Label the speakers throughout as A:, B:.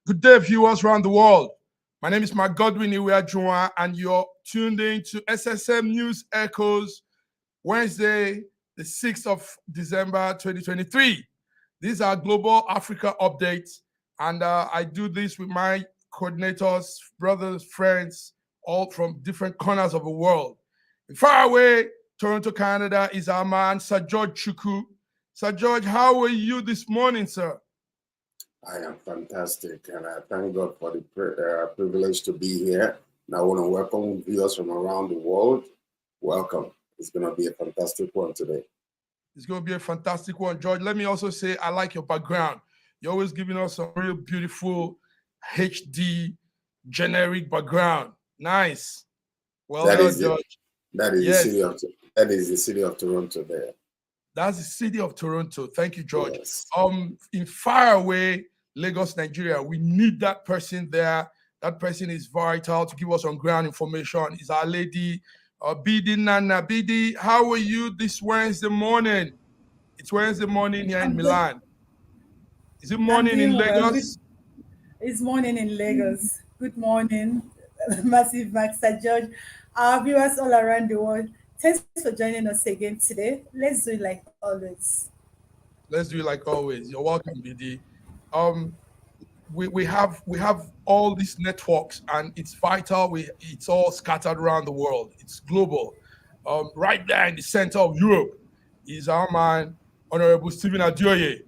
A: Good day, viewers around the world. My name is Mark Godwin Iweajuwa, and you're tuned in to SSM News Echoes, Wednesday, the 6th of December, 2023. These are global Africa updates, and I do this with my coordinators, brothers, friends, all from different corners of the world. Far away, Toronto, Canada, is our man, Sir George Chuku. Sir George, how are you this morning, sir?
B: I am fantastic, and I thank God for the privilege to be here. And I want to welcome viewers from around the world. Welcome. It's going to be a fantastic one today.
A: It's going to be a fantastic one, George. Let me also say I like your background. You're always giving us some real beautiful HD generic background. Nice. Well done, George.
B: That is the city of Toronto there.
A: That's the city of Toronto. Thank you, George.
B: Yes.
A: In far away Lagos, Nigeria, we need that person there. That person is vital to give us on ground information. Is our lady, Bidi Nana. Bidi, how are you this Wednesday morning? It's Wednesday morning here in Milan. Is it morning in Lagos?
C: It's morning in Lagos. Good morning, Massive Master George. Our viewers all around the world. Thanks for joining us again today. Let's do it like always.
A: Let's do it like always. You're welcome, BD. We have all these networks, and it's vital. It's all scattered around the world. It's global. Right there in the center of Europe is our man, Honorable Stephen Adioye.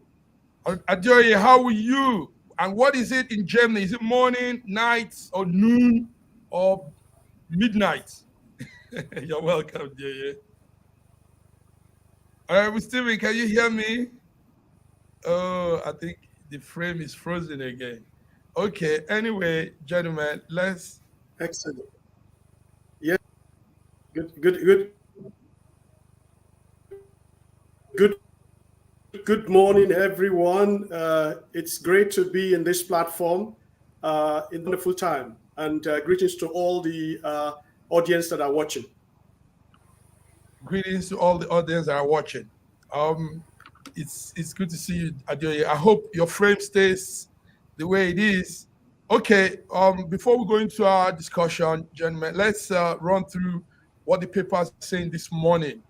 A: Adioye, how are you? And what is it in Germany? Is it morning, night, or noon, or midnight? You're welcome, Adioye. Honorable Stephen, can you hear me? Oh, I think the frame is frozen again. Okay, anyway, gentlemen, let's...
D: Excellent. Yeah. Good morning, everyone. It's great to be in this platform in a wonderful time. And greetings to all the audience that are watching.
A: Greetings to all the audience that are watching. It's good to see you, Adioye. I hope your frame stays the way it is. Okay, before we go into our discussion, gentlemen, let's run through what the papers are saying this morning.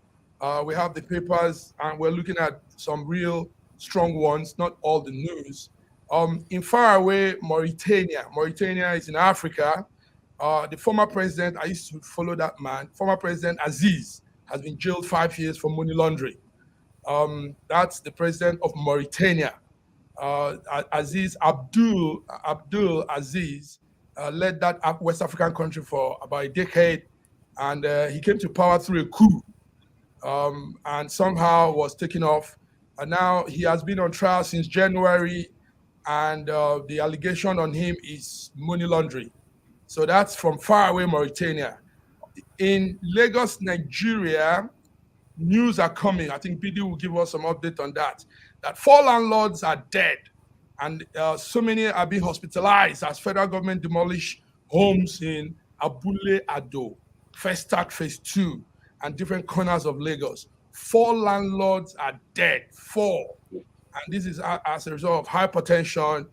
A: We have the papers, and we're looking at some real strong ones, not all the news. In faraway Mauritania is in Africa. The former president, I used to follow that man, former President Aziz, has been jailed 5 years for money laundering. That's the president of Mauritania. Aziz Abdul Aziz led that West African country for about a decade, and he came to power through a coup, and somehow was taken off. And now he has been on trial since January, and the allegation on him is money laundering. So that's from faraway Mauritania. In Lagos, Nigeria, news are coming. I think PD will give us some update on that. That 4 landlords are dead, and so many are being hospitalized as federal government demolish homes in Abule Ado, First Start Phase 2, and different corners of Lagos. 4 landlords are dead. 4, and this is as a result of hypertension,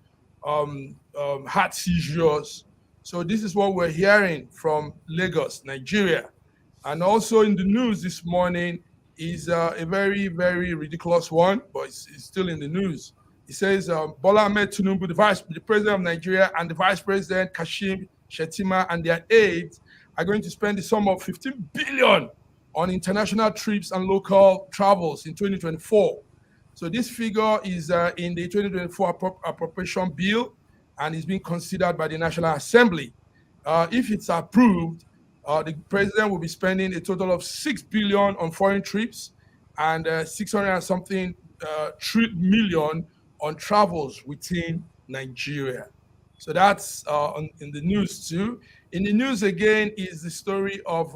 A: heart seizures. So this is what we're hearing from Lagos, Nigeria. And also in the news this morning is a very, very ridiculous one, but it's still in the news. It says Bola Ahmed Tinubu, the president of Nigeria, and the vice president Kashim Shettima and their aides are going to spend the sum of 15 billion on international trips and local travels in 2024. So this figure is in the 2024 appropriation bill, and is being considered by the National Assembly. If it's approved, the president will be spending a total of 6 billion on foreign trips and 600 and something million on travels within Nigeria. So that's in the news too. In the news again is the story of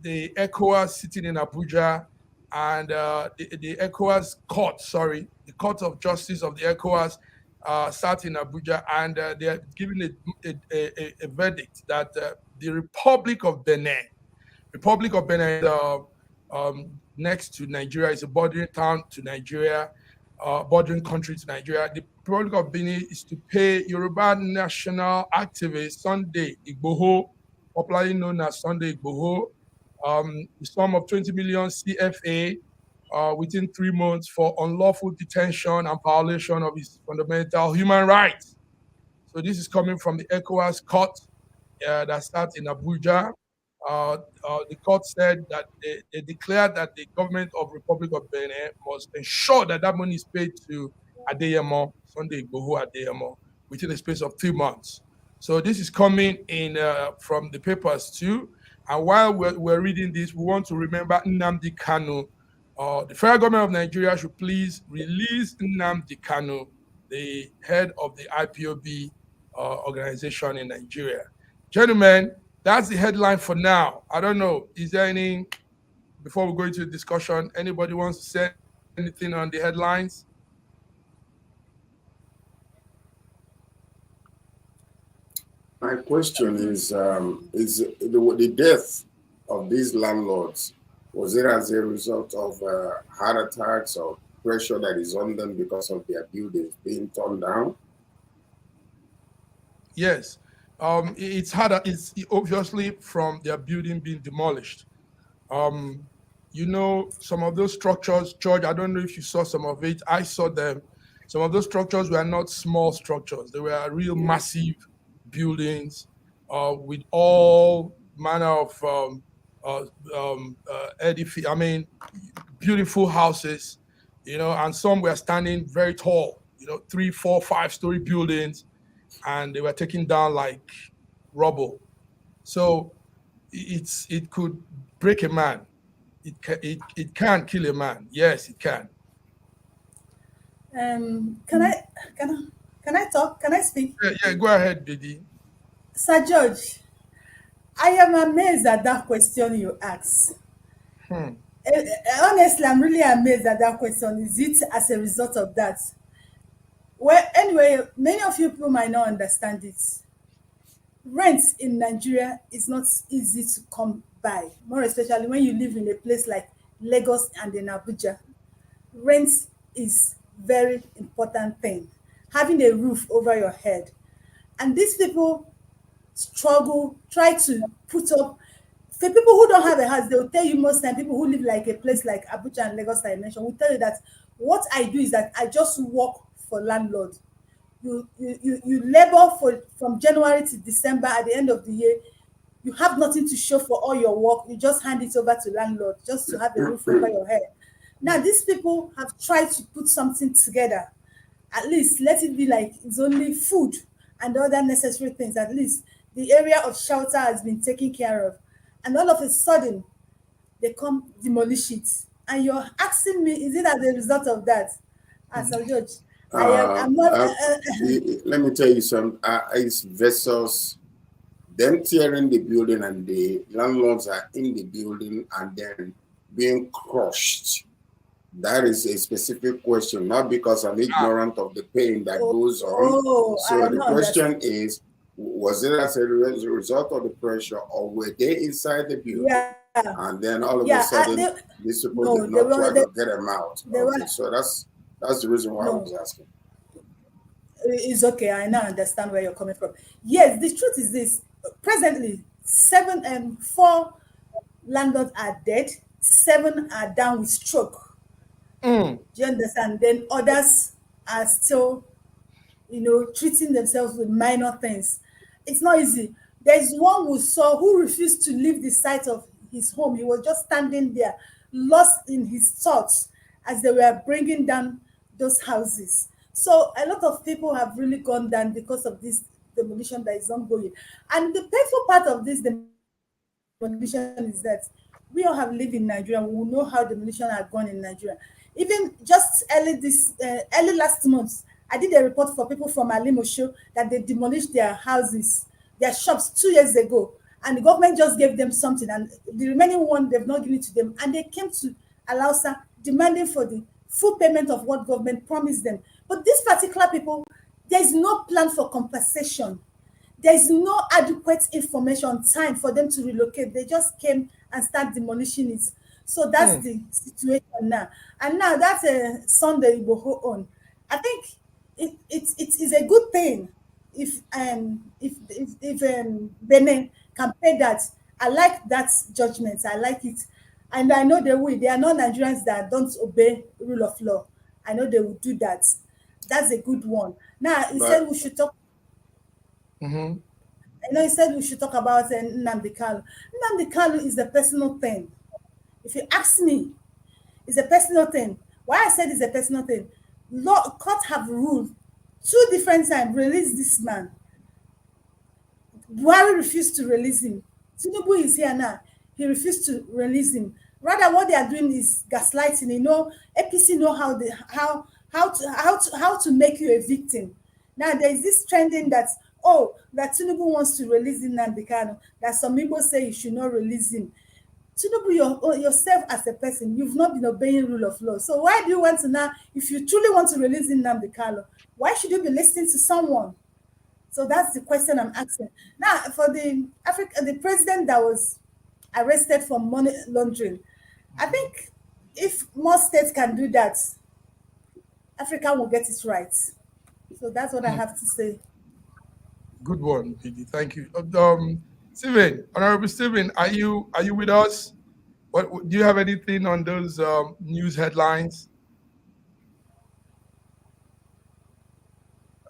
A: the ECOWAS sitting in Abuja, and the ECOWAS court, the Court of Justice of the ECOWAS sat in Abuja, and they are giving a verdict that the Republic of Benin is next to Nigeria, is a bordering town to Nigeria, bordering country to Nigeria. The Republic of Benin is to pay Yoruba national activist Sunday Igboho, popularly known as Sunday Igboho, the sum of 20 million CFA within 3 months for unlawful detention and violation of his fundamental human rights. So this is coming from the ECOWAS court that starts in Abuja. The court said that they declared that the government of Republic of Benin must ensure that that money is paid to Adeyemo, Sunday Igboho Adeyemo, within a space of 3 months. So this is coming in from the papers too. And while we're reading this, we want to remember Nnamdi Kanu. The federal government of Nigeria should please release Nnamdi Kanu, the head of the IPOB organization in Nigeria. Gentlemen, that's the headline for now. I don't know. Is there any, before we go into the discussion, anybody wants to say anything on the headlines?
B: My question is the death of these landlords, was it as a result of heart attacks or pressure that is on them because of their buildings being torn down?
A: Yes. It's harder. It's obviously from their building being demolished. You know, some of those structures, George, I don't know if you saw some of it. I saw them. Some of those structures were not small structures. They were real massive buildings with all manner of beautiful houses, you know, and some were standing very tall, you know, 3, 4, 5-story buildings, and they were taken down like rubble. So it could break a man. It can kill a man. Yes, it can.
C: Can I talk? Can I speak?
A: Yeah, go ahead, Didi.
C: Sir George, I am amazed at that question you asked. Honestly, I'm really amazed at that question. Is it as a result of that? Well, anyway, many of you people might not understand it. Rent in Nigeria is not easy to come by, more especially when you live in a place like Lagos and in Abuja. Rent is very important thing. Having a roof over your head. And these people struggle, try to put up. For people who don't have a house, they will tell you most time, people who live like a place like Abuja and Lagos I mentioned, will tell you that what I do is that I just work for landlord. You labor from January to December. At the end of the year, you have nothing to show for all your work. You just hand it over to landlord just to have a roof over your head. Now, these people have tried to put something together. At least let it be like it's only food and other necessary things. At least the area of shelter has been taken care of. And all of a sudden, they come demolish it. And you're asking me, is it as a result of that? As a judge, I'm not.
B: Let me tell you something. It's versus them tearing the building and the landlords are in the building and then being crushed. That is a specific question, not because I'm ignorant of the pain that goes on. So the question is, was it as a result of the pressure, or were they inside the building?
C: Yeah.
B: And then all of a sudden, these people did not try to get them out. Okay, so that's the reason why I was asking.
C: It's okay. I now understand where you're coming from. Yes, the truth is this. Presently, 4 landlords are dead. 7 are down with stroke. Do you understand? Then others are still, treating themselves with minor things. It's not easy. There's one who refused to leave the site of his home. He was just standing there, lost in his thoughts as they were bringing down those houses. So a lot of people have really gone down because of this demolition that is ongoing. And the painful part of this demolition is that we all have lived in Nigeria. We will know how demolition has gone in Nigeria. Even just early last month, I did a report for people from Alimosho that they demolished their houses, their shops 2 years ago. And the government just gave them something. And the remaining one, they've not given it to them. And they came to Alausa demanding for the full payment of what government promised them. But these particular people, there's no plan for compensation. There's no adequate information time for them to relocate. They just came and start demolishing it. So that's the situation now. And now that's a Sunday Igboho on. I think it is a good thing if Benin can pay that. I like that judgment. I like it. And I know they will. They are not Nigerians that don't obey rule of law. I know they will do that. That's a good one. Now he said
B: But
C: we should talk.
A: Mm-hmm.
C: I know he said we should talk about Nnamdi Kanu. Nnamdi Kanu is a personal thing. If you ask me, it's a personal thing. Why I said it's a personal thing? Law court have ruled 2 different times release this man. Buhari refused to release him. Tinubu is here now. He refused to release him. Rather, what they are doing is gaslighting. You know, APC know how to make you a victim. Now there is this trending that that Tinubu wants to release Nnamdi Kanu. That some people say you should not release him. Tinubu, yourself as a person, you've not been obeying rule of law. So why do you want to now? If you truly want to release Nnamdi Kanu, why should you be listening to someone? So that's the question I'm asking. Now, for the president that was arrested for money laundering, I think if more states can do that, Africa will get it right. So that's what I have to say.
A: Good one, Didi. Thank you. Stephen, Honorable Stephen, are you with us? What do you have anything on those news headlines?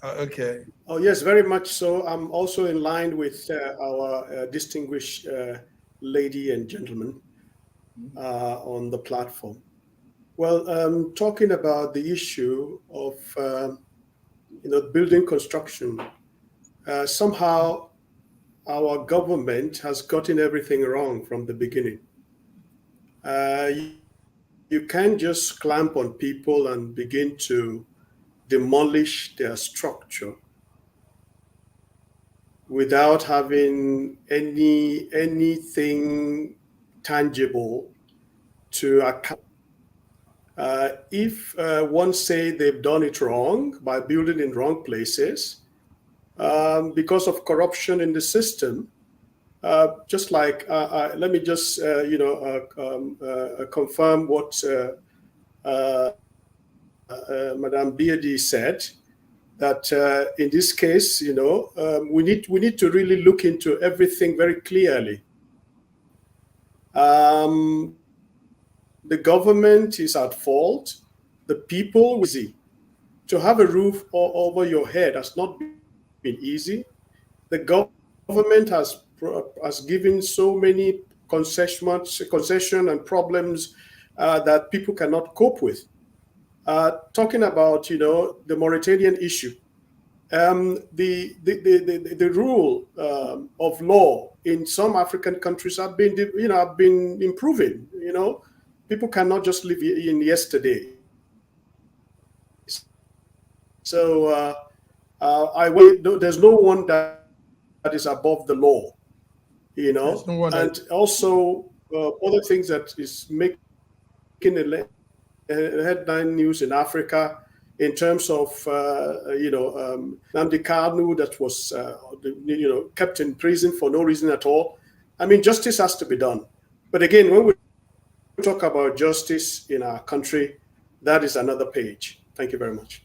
A: Okay.
D: Oh, yes, very much so. I'm also in line with our distinguished lady and gentleman on the platform. Well, talking about the issue of building construction, somehow our government has gotten everything wrong from the beginning. You can't just clamp on people and begin to demolish their structure without having anything tangible to account. If one say they've done it wrong by building in wrong places because of corruption in the system, just like let me just confirm what Madame Biedi said, that in this case, we need to really look into everything very clearly. The government is at fault. The people, to have a roof over your head has not been easy. The government has given so many concession and problems that people cannot cope with. Talking about the Mauritanian issue, the rule of law in some African countries have been improving. People cannot just live in yesterday. So there's no one that is above the law. And also other things that is making a headline news in Africa in terms of Nnamdi Kanu that was kept in prison for no reason at all. I mean, justice has to be done. But again, when we talk about justice in our country, that is another page. Thank you very much.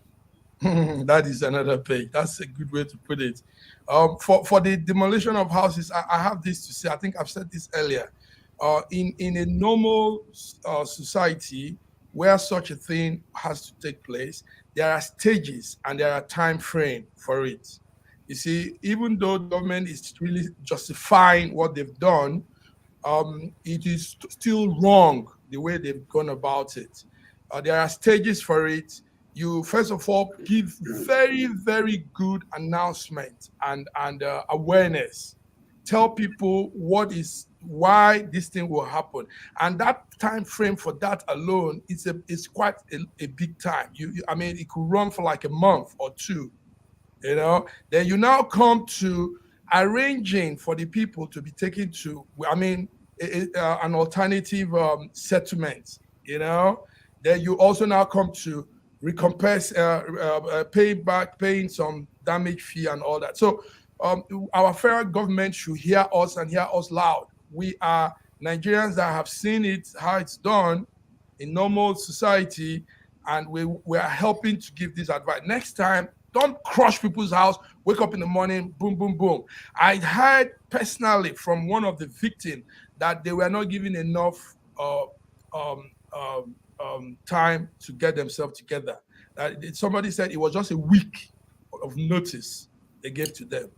A: That is another page. That's a good way to put it. For the demolition of houses, I have this to say. I think I've said this earlier. In a normal society where such a thing has to take place, there are stages and there are time frame for it. You see, even though the government is really justifying what they've done, it is still wrong the way they've gone about it. There are stages for it. You first of all give very, very good announcement and awareness. Tell people why this thing will happen, and that time frame for that alone is quite a big time. I mean, it could run for like a month or two. Then you now come to arranging for the people to be taken to, an alternative settlement. Then you also now come to recompense, paying some damage fee and all that. So our federal government should hear us and hear us loud. We are Nigerians that have seen it, how it's done in normal society, and we are helping to give this advice. Next time, don't crush people's house, wake up in the morning, boom, boom, boom. I heard personally from one of the victims that they were not given enough time to get themselves together. Somebody said it was just a week of notice they gave to them.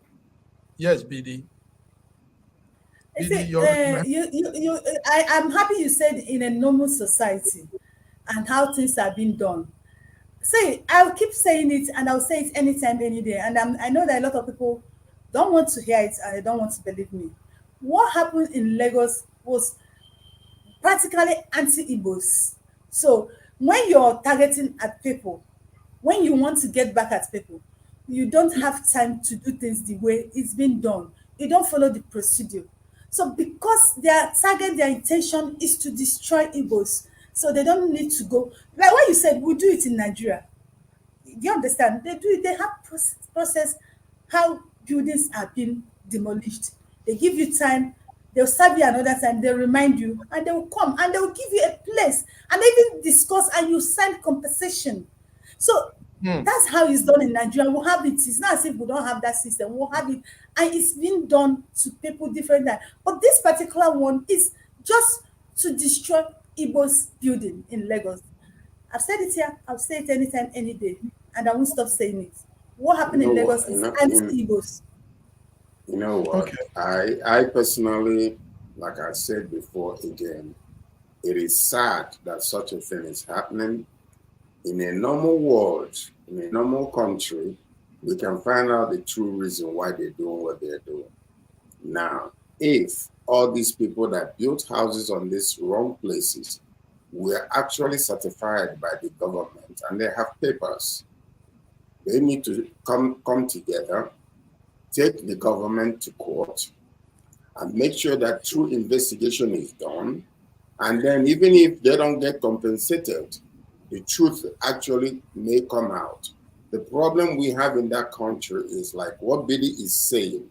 A: Yes, BD.
C: I'm happy you said in a normal society and how things are being done. See, I'll keep saying it and I'll say it anytime, any day. And I know that a lot of people don't want to hear it and they don't want to believe me. What happened in Lagos was practically anti-Igbos. So when you're targeting at people, when you want to get back at people, you don't have time to do things the way it's been done. You don't follow the procedure. So because their target, their intention is to destroy Igbos, so they don't need to go. Like what you said, we do it in Nigeria. Do you understand? They do it. They have process how buildings are being demolished. They give you time. They'll serve you another time. They'll remind you, and they will come and they will give you a place and they even discuss and you sign compensation. So that's how it's done in Nigeria. We'll have it. It's not as if we don't have that system. We'll have it, and it's been done to people different. But this particular one is just to destroy Igbo's building in Lagos. I've said it here. I'll say it anytime, any day, and I won't stop saying it. What happened in Lagos is anti-Igbos.
B: You know what?
A: Okay.
B: I personally, like I said before, again, it is sad that such a thing is happening. In a normal world, in a normal country, we can find out the true reason why they're doing what they're doing. Now, if all these people that built houses on these wrong places were actually certified by the government and they have papers, they need to come together, take the government to court, and make sure that true investigation is done. And then even if they don't get compensated, the truth actually may come out. The problem we have in that country is like what Biddy is saying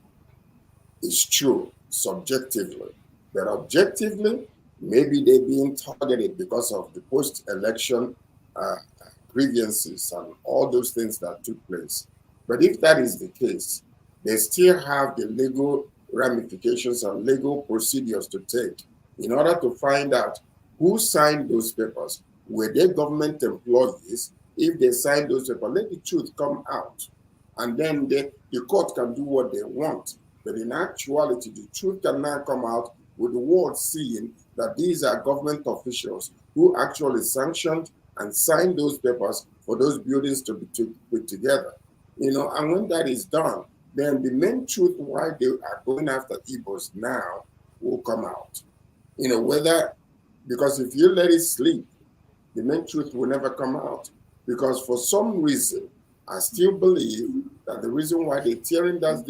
B: is true subjectively, but objectively, maybe they're being targeted because of the post-election grievances and all those things that took place. But if that is the case, they still have the legal ramifications and legal procedures to take in order to find out who signed those papers. Were they government employees? If they signed those papers, let the truth come out. And then the court can do what they want. But in actuality, the truth can now come out with the world seeing that these are government officials who actually sanctioned and signed those papers for those buildings to be put together. And when that is done, then the main truth why they are going after Igbos now will come out. Because if you let it sleep, the main truth will never come out. Because for some reason, I still believe that the reason why they're tearing those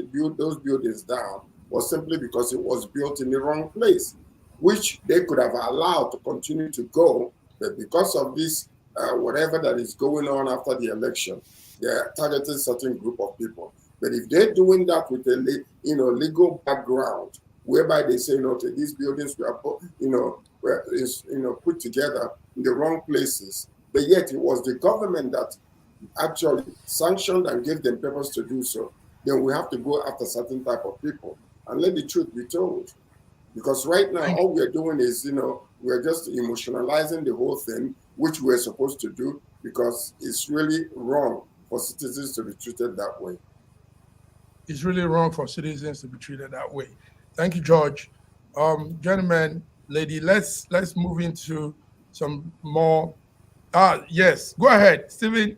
B: buildings down was simply because it was built in the wrong place, which they could have allowed to continue to go. But because of this, whatever that is going on after the election, they're targeting a certain group of people. But if they're doing that with a legal background, whereby they say, okay, these buildings were put together in the wrong places, but yet it was the government that actually sanctioned and gave them papers to do so, then we have to go after certain type of people and let the truth be told. Because right now, all we're doing is, we're just emotionalizing the whole thing, which we're supposed to do because it's really wrong for citizens to be treated that way.
A: It's really wrong for citizens to be treated that way. Thank you, George. Gentlemen, lady, let's move into some more. Yes, go ahead, Stephen.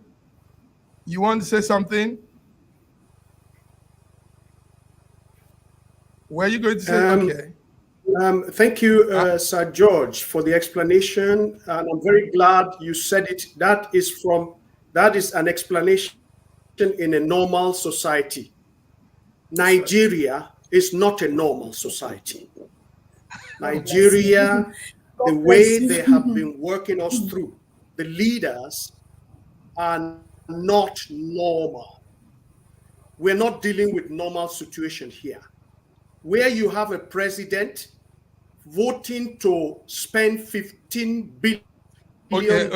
A: You want to say something? Were you going to say? Okay.
D: Thank you, Sir George, for the explanation, and I'm very glad you said it. That is an explanation in a normal society. Nigeria is not a normal society. Nigeria, the way they have been working us through, the leaders are not normal. We're not dealing with normal situation here. Where you have a president voting to spend $15 billion
A: Okay,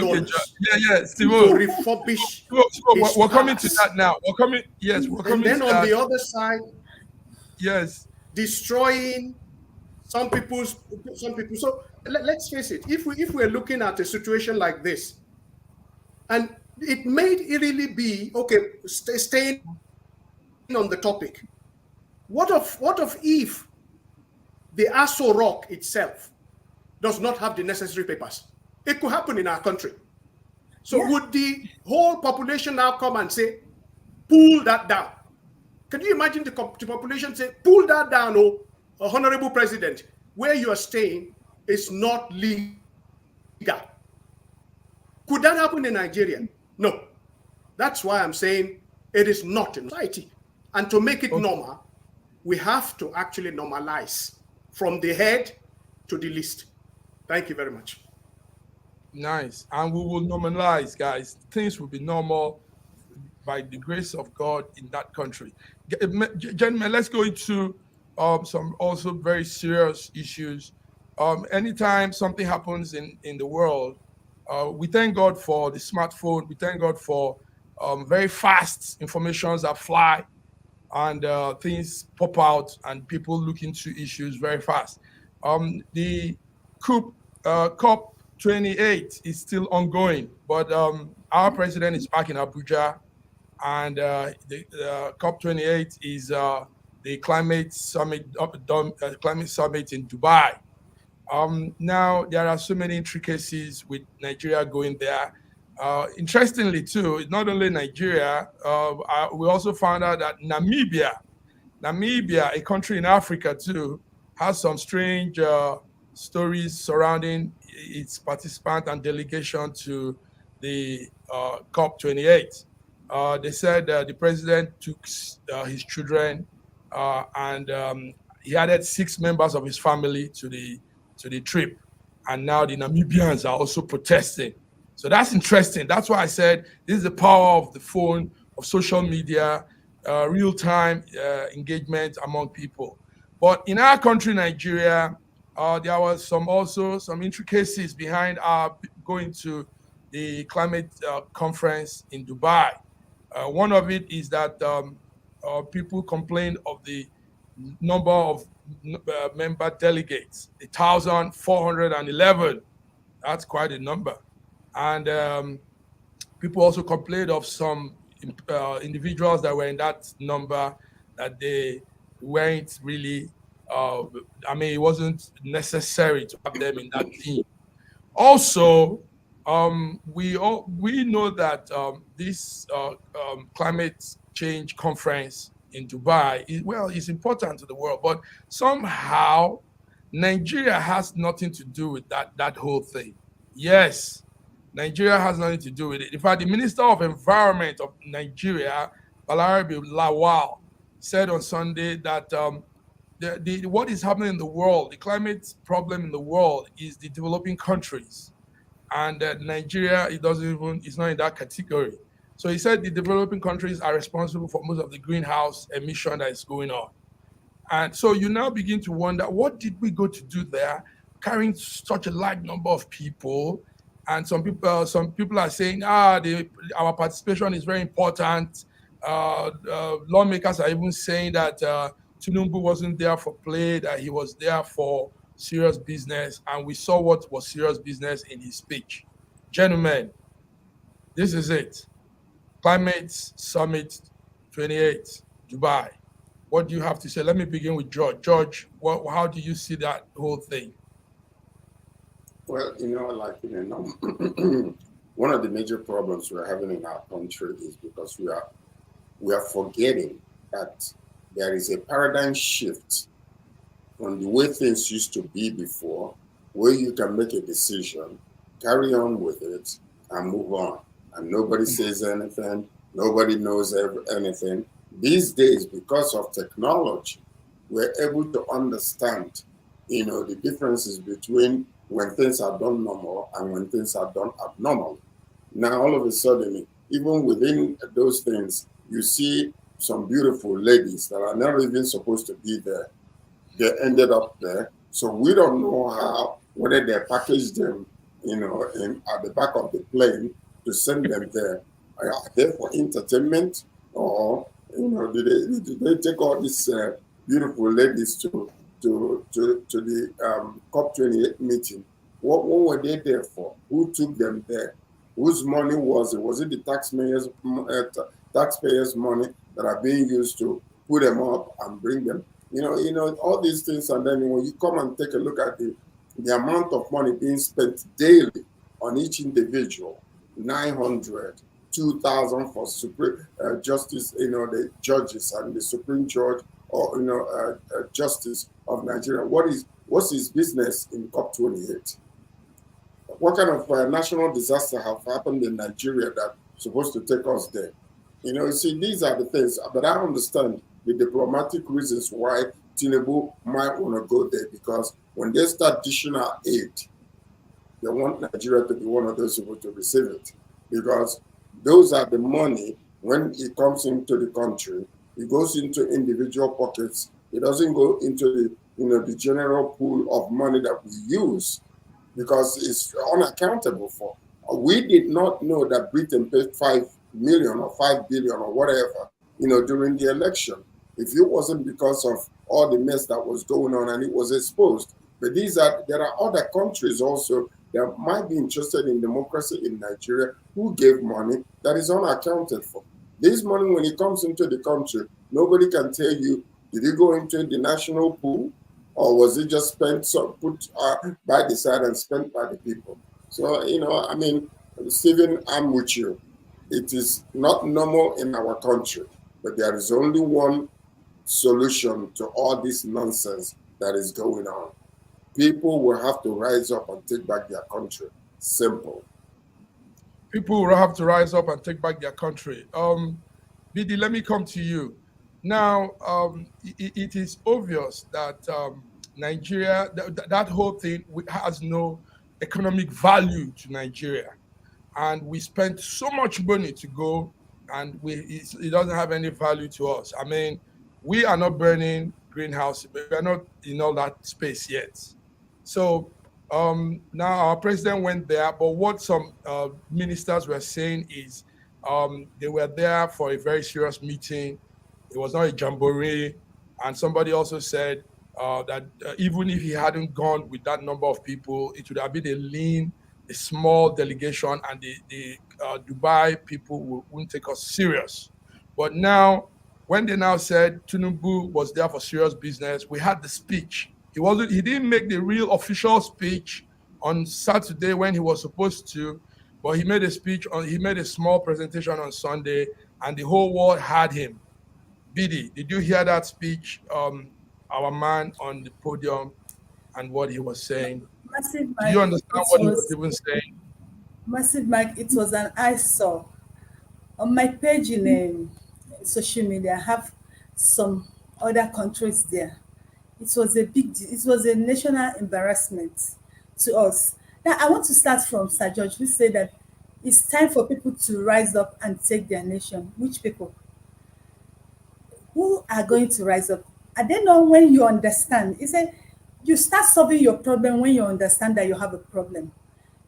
A: yeah, Steve.
D: to refurbish
A: We're coming to
D: palace.
A: that now. We're coming
D: And then
A: to
D: on
A: that.
D: the other side,
A: Yes.
D: destroying some people. So let's face it, if we're looking at a situation like this, and it may really be, okay, staying on the topic, what of if the Aso Rock itself does not have the necessary papers? It could happen in our country. So would the whole population now come and say, pull that down? Can you imagine the population say, pull that down, Honorable President, where you are staying is not legal? Could that happen in Nigeria? No. That's why I'm saying it is not in society. And to make it normal, we have to actually normalize from the head to the least. Thank you very much.
A: Nice. And we will normalize, guys. Things will be normal by the grace of God in that country. Gentlemen, let's go into some also very serious issues. Anytime something happens in the world, we thank God for the smartphone. We thank God for very fast informations that fly, and things pop out and people look into issues very fast. The COP28 is still ongoing, but our president is back in Abuja, and the COP28 is the climate summit in Dubai. Now there are so many intricacies with Nigeria going there. Interestingly, too, not only Nigeria, we also found out that Namibia, a country in Africa too, has some strange stories surrounding its participant and delegation to the COP28. They said the president took his children and he added 6 members of his family to the trip, and now the Namibians are also protesting. So that's interesting. That's why I said this is the power of the phone, of social media, real-time engagement among people. But in our country, Nigeria, there was some intricacies behind our going to the climate conference in Dubai. One of it is that people complained of the number of member delegates, 1,411. That's quite a number. And people also complained of some individuals that were in that number, that they weren't really, it wasn't necessary to have them in that team. Also, we know that this climate change conference in Dubai is important to the world, but somehow Nigeria has nothing to do with that whole thing. Yes, Nigeria has nothing to do with it. In fact, the Minister of Environment of Nigeria, Balarabe Lawal, said on Sunday that what is happening in the world, the climate problem in the world, is the developing countries, and Nigeria, it's not in that category. So he said the developing countries are responsible for most of the greenhouse emission that is going on. And so you now begin to wonder, what did we go to do there, carrying such a large number of people? And some people are saying, our participation is very important. Lawmakers are even saying that Tinubu wasn't there for play, that he was there for serious business. And we saw what was serious business in his speech. Gentlemen, this is it. Climate Summit 28, Dubai. What do you have to say? Let me begin with George. George, how do you see that whole thing?
B: Well, one of the major problems we're having in our country is because we are forgetting that there is a paradigm shift from the way things used to be before, where you can make a decision, carry on with it, and move on. And nobody says anything, nobody knows anything. These days, because of technology, we're able to understand, the differences between when things are done normal and when things are done abnormal. Now, all of a sudden, even within those things, you see some beautiful ladies that are not even supposed to be there. They ended up there. So we don't know how, whether they package them, at the back of the plane to send them there. Are they for entertainment, or do they take all these beautiful ladies to the COP28 meeting? What were they there for? Who took them there? Whose money was it? Was it the taxpayers' money that are being used to put them up and bring them? All these things, and then when you come and take a look at the amount of money being spent daily on each individual, 900, 2,000 for Supreme Justice, the judges and the Supreme Judge, or Justice of Nigeria. What's his business in COP28? What kind of national disaster have happened in Nigeria that's supposed to take us there? See, these are the things. But I understand the diplomatic reasons why Tinubu might want to go there, because when they start dishing out aid, they want Nigeria to be one of those people to receive it, because those are the money. When it comes into the country, it goes into individual pockets. It doesn't go into the general pool of money that we use, because it's unaccountable for. We did not know that Britain paid 5 million or 5 billion or whatever, during the election. If it wasn't because of all the mess that was going on and it was exposed. But there are other countries also that might be interested in democracy in Nigeria who gave money that is unaccounted for. This money, when it comes into the country, nobody can tell you, did it go into the national pool, or was it just spent, put by the side and spent by the people? So, Stephen, I'm with you. It is not normal in our country, but there is only one solution to all this nonsense that is going on. People will have to rise up and take back their country. Simple.
A: People will have to rise up and take back their country. BD, let me come to you. Now, it is obvious that Nigeria, that whole thing has no economic value to Nigeria. And we spent so much money to go, and it doesn't have any value to us. I mean, we are not burning greenhouse, but we are not in all that space yet. So now our president went there, but what some ministers were saying is they were there for a very serious meeting. It was not a jamboree. And somebody also said that even if he hadn't gone with that number of people, it would have been a small delegation, and the Dubai people wouldn't take us serious. But now, when they now said Tinubu was there for serious business, we had the speech. He didn't make the real official speech on Saturday when he was supposed to, but he made a small presentation on Sunday, and the whole world had him. Bidi, did you hear that speech? Our man on the podium and what he was saying.
C: Massive
A: Do
C: Mike,
A: you understand what he was even saying?
C: Massive Mike, it was an eyesore. On my page in social media, I have some other countries there. It was a national embarrassment to us. Now, I want to start from Sir George, who said that it's time for people to rise up and take their nation. Which people? Who are going to rise up? I don't know when you understand. He said, you start solving your problem when you understand that you have a problem.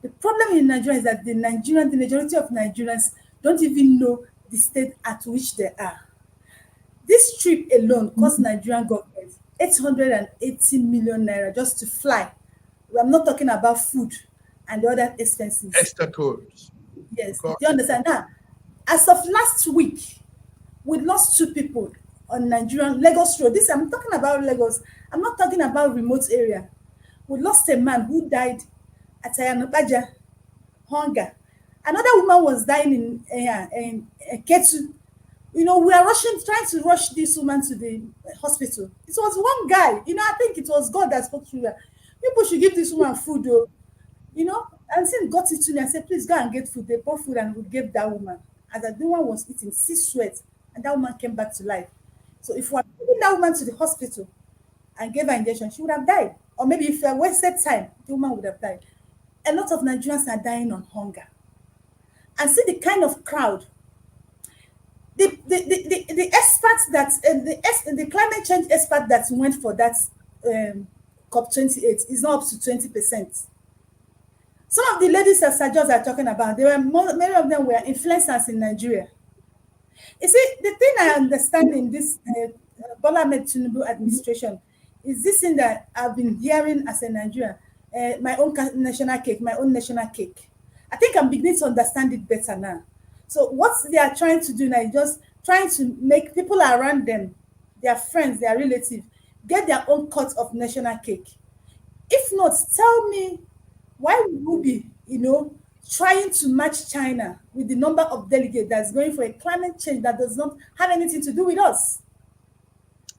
C: The problem in Nigeria is that the majority of Nigerians don't even know the state at which they are. This trip alone cost Nigerian government 880 million naira just to fly. I'm not talking about food and the other expenses.
A: Extra codes.
C: Yes, do you understand? Now, as of last week, we lost 2 people on Nigerian Lagos Road. I'm talking about Lagos. I'm not talking about remote area. We lost a man who died at Ayanopaja, hunger. Another woman was dying in Ketu. We are trying to rush this woman to the hospital. It was one guy. I think it was God that spoke through her. People should give this woman food, though. And since got it to me, I said, please go and get food. They bought food and we gave that woman. As the woman was eating, she sweat, and that woman came back to life. So if we had taken that woman to the hospital and gave her injection, she would have died. Or maybe if I wasted time, the woman would have died. A lot of Nigerians are dying on hunger. And see the kind of crowd. The experts that the climate change expert that went for that COP28 is not up to 20%. Some of the ladies that Sir George are talking about, many of them were influencers in Nigeria. You see, the thing I understand in this Bola Ahmed Tinubu administration is this thing that I've been hearing as a Nigerian, my own national cake, my own national cake. I think I'm beginning to understand it better now. So what they are trying to do now is just trying to make people around them, their friends, their relatives, get their own cut of national cake. If not, tell me, why would we be, trying to match China with the number of delegates that's going for a climate change that does not have anything to do with us?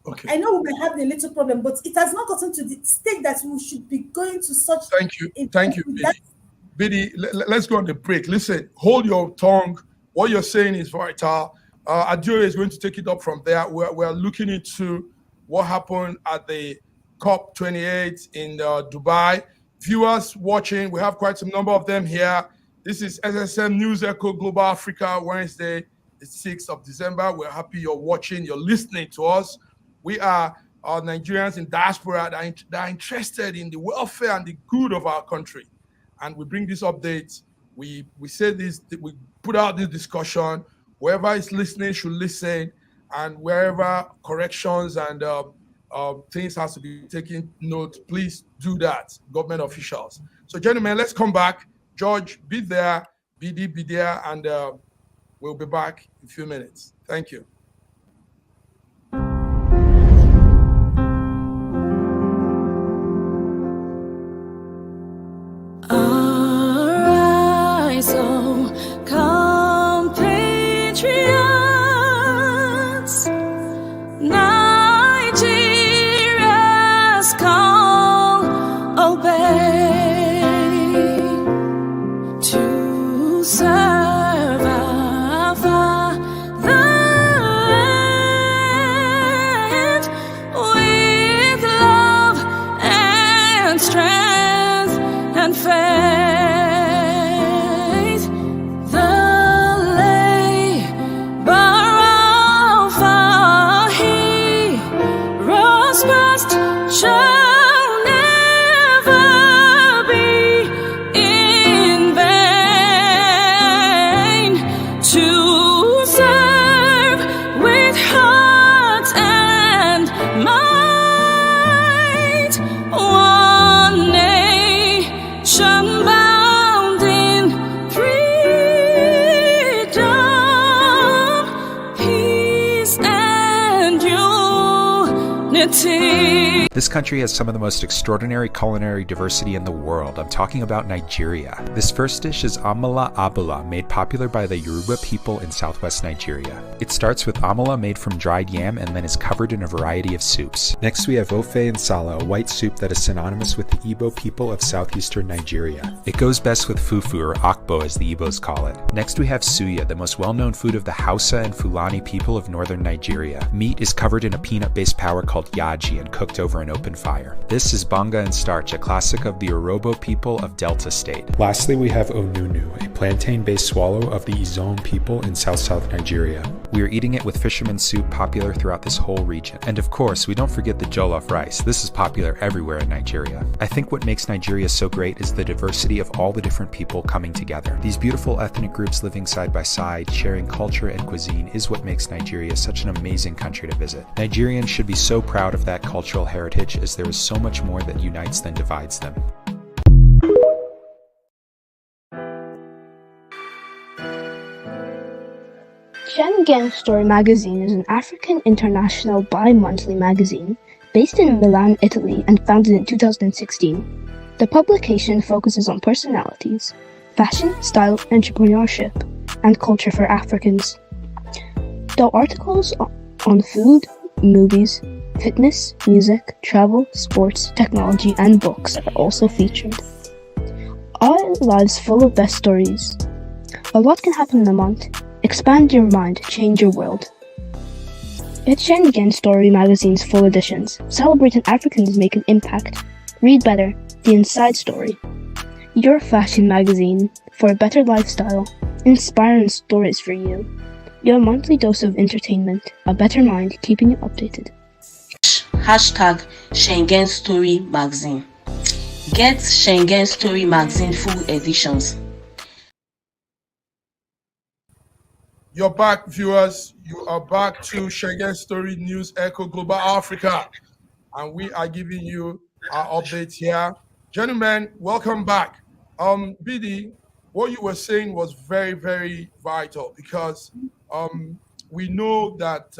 A: Okay.
C: I know we may have a little problem, but it has not gotten to the stage that we should be going to such.
A: Thank you, Biddy. Biddy, let's go on the break. Listen, hold your tongue. What you're saying is vital. Adoye is going to take it up from there. We're looking into what happened at the COP28 in Dubai. Viewers watching, we have quite some number of them here. This is SSM News Echo Global Africa, Wednesday, the 6th of December. We're happy you're watching, you're listening to us. We are Nigerians in diaspora that are interested in the welfare and the good of our country. And we bring this update. We say this, we put out this discussion. Whoever is listening should listen, and wherever corrections and things has to be taken note, please do that, government officials. So gentlemen, let's come back. George, be there, BD, be there, and we'll be back in a few minutes. Thank you.
E: Arise, oh, compatriots, Nigeria's call, obey, to serve our fatherland with love and strength and faith. Shall never be in vain, to serve with heart and might, one nation bound in freedom, peace and unity.
F: This country has some of the most extraordinary culinary diversity in the world. I'm talking about Nigeria. This first dish is amala abula, made popular by the Yoruba people in southwest Nigeria. It starts with amala made from dried yam and then is covered in a variety of soups. Next we have ofe nsala, a white soup that is synonymous with the Igbo people of southeastern Nigeria. It goes best with fufu, or akbo as the Igbos call it. Next we have suya, the most well-known food of the Hausa and Fulani people of northern Nigeria. Meat is covered in a peanut-based powder called yaji and cooked over an open fire. This is banga and starch, a classic of the Urhobo people of Delta State. Lastly, we have onunu, a plantain-based swallow of the Izon people in south-south Nigeria. We are eating it with fisherman soup, popular throughout this whole region. And of course, we don't forget the jollof rice. This is popular everywhere in Nigeria. I think what makes Nigeria so great is the diversity of all the different people coming together. These beautiful ethnic groups living side by side, sharing culture and cuisine is what makes Nigeria such an amazing country to visit. Nigerians should be so proud of that cultural heritage, as there is so much more that unites than divides them.
G: Schengen Story magazine is an African international bi-monthly magazine based in Milan, Italy, and founded in 2016. The publication focuses on personalities, fashion, style, entrepreneurship, and culture for Africans. Though articles on food, movies, fitness, music, travel, sports, technology, and books are also featured. Our lives full of best stories. A lot can happen in a month. Expand your mind, change your world. Get Schengen Story magazine's full editions. Celebrating Africans make an impact. Read better, the inside story. Your fashion magazine for a better lifestyle. Inspiring stories for you. Your monthly dose of entertainment. A better mind keeping you updated.
H: hashtag Schengen Story Magazine. Get Schengen Story Magazine full editions.
A: You're back, viewers. You are back to Schengen Story News Echo Global Africa. And we are giving you our updates here. Gentlemen, welcome back. BD, what you were saying was very, very vital because we know that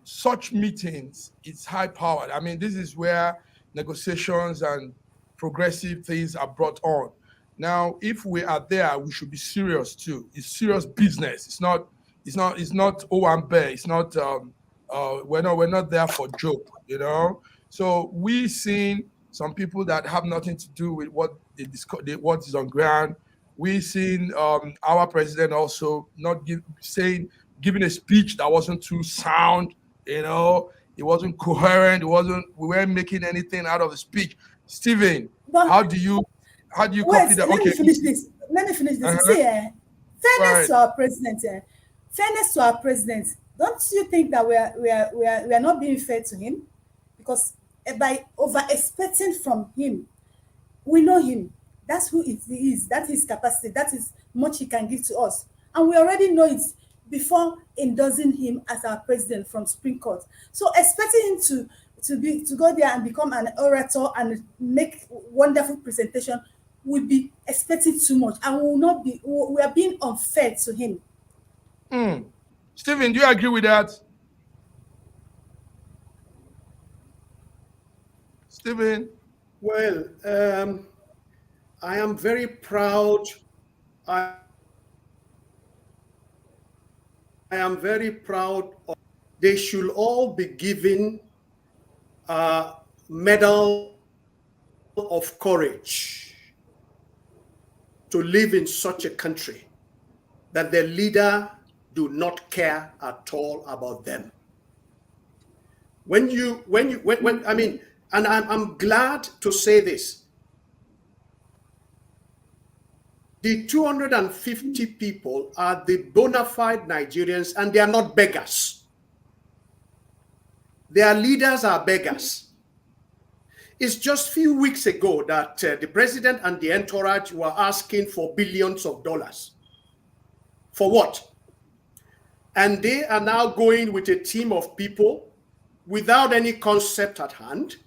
A: such meetings, it's high powered. I mean, this is where negotiations and progressive things are brought on. Now, if we are there, we should be serious too. It's serious business. It's not Owambe. It's not we're not there for joke, you know. So we seen some people that have nothing to do with what they discuss, what is on ground. We seen our president also not giving a speech that wasn't too sound, you know. It wasn't coherent. We weren't making anything out of the speech. Stephen,
C: But
A: how do you copy
C: wait,
A: that?
C: let
A: Okay.
C: me finish this. Let me finish this.
A: Uh-huh.
C: See, fairness
A: Right.
C: to our president. Fairness to our president. Don't you think that we are not being fair to him? Because by over expecting from him, we know him. That's who he is. That's his capacity. That is much he can give to us, and we already know it before endorsing him as our president from Supreme Court. So expecting him to go there and become an orator and make wonderful presentation would be expecting too much, and we will not be. We are being unfair to him.
A: Stephen, do you agree with that? Stephen?
D: Well, I am very proud. I am very proud. They should all be given a medal of courage to live in such a country that their leader do not care at all about them. I mean, and I'm glad to say this. The 250 people are the bona fide Nigerians, and they are not beggars. Their leaders are beggars. It's just a few weeks ago that the president and the entourage were asking for billions of dollars. For what? And they are now going with a team of people without any concept at hand.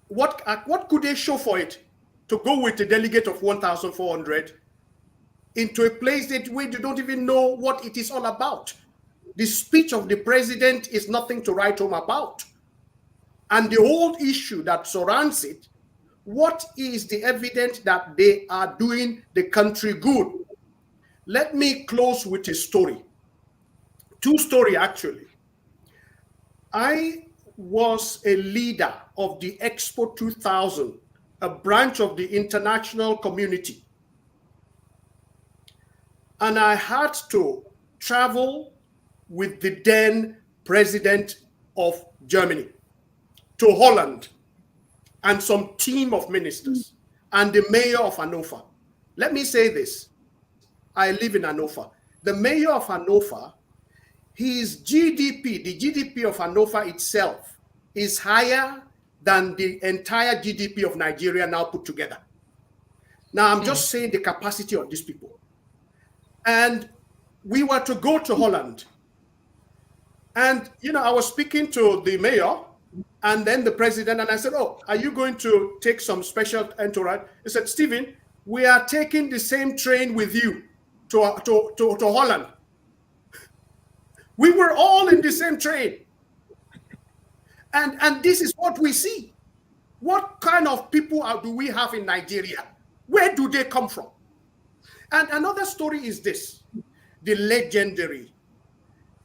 D: What could they show for it? To go with a delegate of 1,400 into a place where you don't even know what it is all about. The speech of the president is nothing to write home about. And the whole issue that surrounds it, what is the evidence that they are doing the country good? Let me close with a story. Two stories, actually. I was a leader of the Expo 2000, a branch of the international community. And I had to travel with the then president of Germany to Holland and some team of ministers and the mayor of Hannover. Let me say this. I live in Hannover. The mayor of Hannover, his GDP, the GDP of Hannover itself, is higher than the entire GDP of Nigeria now put together. Now, I'm just saying the capacity of these people. And we were to go to Holland. And, I was speaking to the mayor and then the president, and I said, oh, are you going to take some special entourage? He said, Stephen, we are taking the same train with you to Holland. We were all in the same train. And this is what we see. What kind of people do we have in Nigeria? Where do they come from? And another story is this. The legendary,